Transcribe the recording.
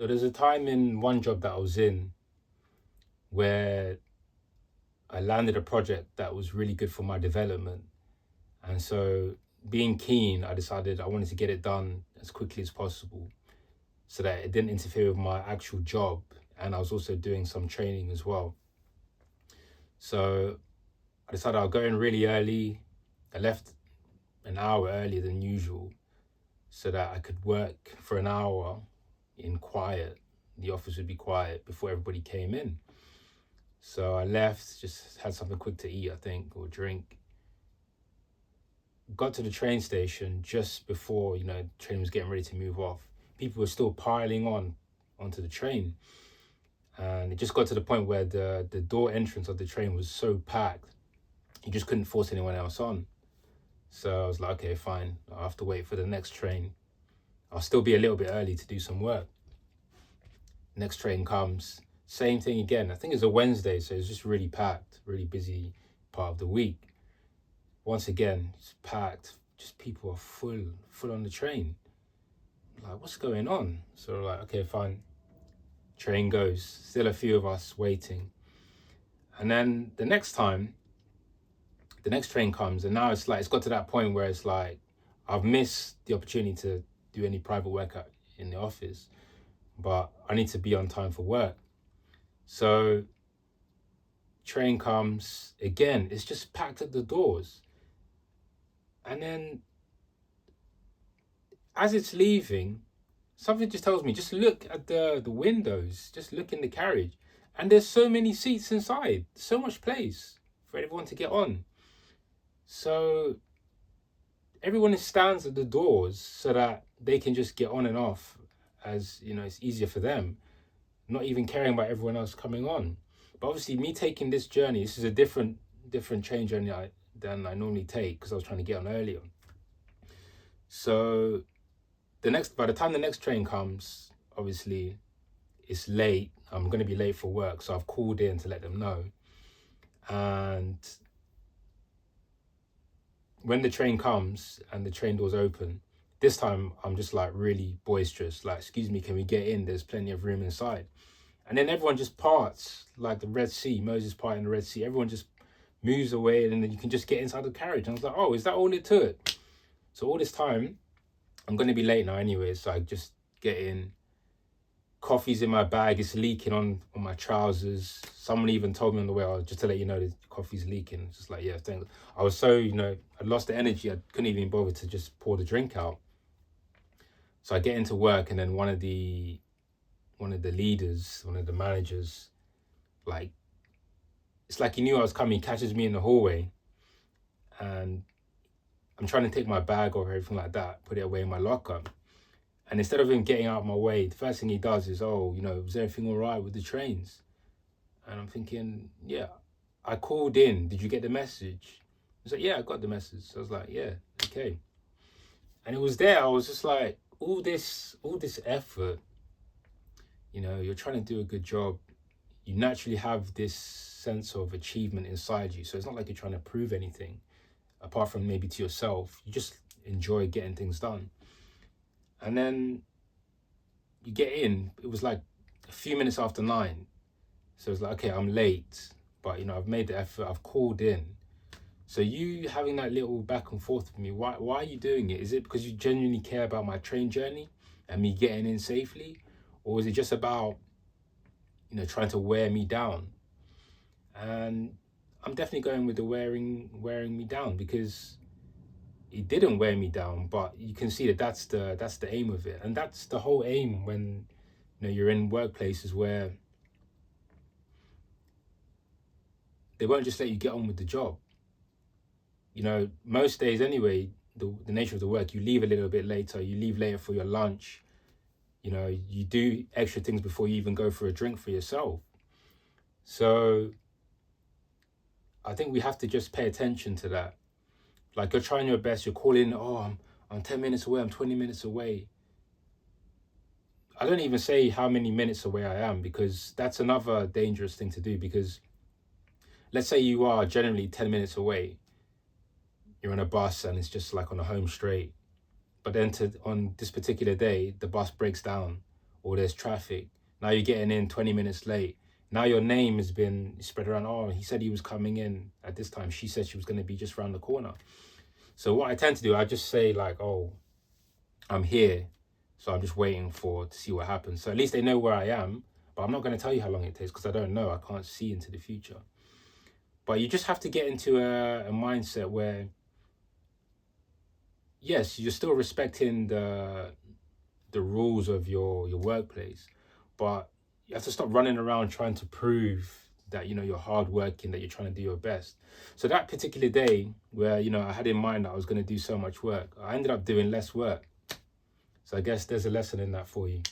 So there's a time in one job that I was in where I landed a project that was really good for my development. And so, being keen, I decided I wanted to get it done as quickly as possible so that it didn't interfere with my actual job. And I was also doing some training as well. So, I decided I'll go in really early. I left an hour earlier than usual so that I could work for an hour in quiet. The office would be quiet before everybody came in. So I left, just had something quick to eat, I think, or drink. Got to the train station just before, the train was getting ready to move off. People were still piling onto the train. And it just got to the point where the door entrance of the train was so packed, you just couldn't force anyone else on. So I was like, okay, fine. I'll have to wait for the next train. I'll still be a little bit early to do some work. Next train comes, same thing again. I think it's a Wednesday, so it's just really packed, really busy part of the week. Once again, it's packed. Just people are full on the train. Like, what's going on? So we're like, okay, fine. Train goes. Still a few of us waiting. And then the next time, the next train comes, and now it's got to that point where it's like, I've missed the opportunity to do any private work in the office, but I need to be on time for work. So train comes again. It's just packed at the doors. And then as it's leaving, something just tells me, just look at the windows, just look in the carriage. And there's so many seats inside, so much place for everyone to get on. So everyone stands at the doors so that they can just get on and off, as it's easier for them, not even caring about everyone else coming on. But obviously me taking this journey, this is a different train journey than I normally take because I was trying to get on earlier. So by the time the next train comes, obviously it's late. I'm going to be late for work, so I've called in to let them know. And when the train comes and the train doors open, this time I'm just like really boisterous, like, excuse me, can we get in? There's plenty of room inside. And then everyone just parts like the Red Sea, Moses parting the Red Sea. Everyone just moves away, and then you can just get inside the carriage. And I was like, oh, is that all it took? So all this time, I'm going to be late now anyway, so I just get in. Coffee's in my bag, it's leaking on my trousers. Someone even told me on the way, oh, just to let you know, the coffee's leaking. It's just like, yeah, thanks. I was so, I lost the energy, I couldn't even bother to just pour the drink out. So I get into work, and then one of the leaders, one of the managers, like, it's like he knew I was coming, he catches me in the hallway, and I'm trying to take my bag or everything like that, put it away in my locker. And instead of him getting out of my way, the first thing he does is, oh, was everything all right with the trains? And I'm thinking, yeah, I called in. Did you get the message? He's like, yeah, I got the message. So I was like, yeah, okay. And it was there. I was just like, all this effort, you're trying to do a good job. You naturally have this sense of achievement inside you. So it's not like you're trying to prove anything, apart from maybe to yourself. You just enjoy getting things done. And then you get in. It was like a few minutes after 9. So it's like, okay, I'm late, but I've made the effort. I've called in. So you having that little back and forth with me, why are you doing it? Is it because you genuinely care about my train journey and me getting in safely? Or is it just about, trying to wear me down? And I'm definitely going with the wearing me down, because it didn't wear me down, but you can see that that's the aim of it. And that's the whole aim when you're in workplaces where they won't just let you get on with the job. Most days anyway, the nature of the work, you leave a little bit later, you leave later for your lunch, you do extra things before you even go for a drink for yourself. So I think we have to just pay attention to that. Like, you're trying your best, you're calling, oh, I'm 10 minutes away, I'm 20 minutes away. I don't even say how many minutes away I am, because that's another dangerous thing to do. Because let's say you are generally 10 minutes away, you're on a bus and it's just like on a home straight. But then on this particular day, the bus breaks down, or there's traffic. Now you're getting in 20 minutes late. Now your name has been spread around. Oh, he said he was coming in at this time. She said she was going to be just around the corner. So what I tend to do, I just say like, oh, I'm here. So I'm just waiting to see what happens. So at least they know where I am, but I'm not going to tell you how long it takes because I don't know. I can't see into the future. But you just have to get into a mindset where, yes, you're still respecting the rules of your workplace, but you have to stop running around trying to prove that you're hardworking, that you're trying to do your best. So that particular day where I had in mind that I was going to do so much work, I ended up doing less work. So I guess there's a lesson in that for you.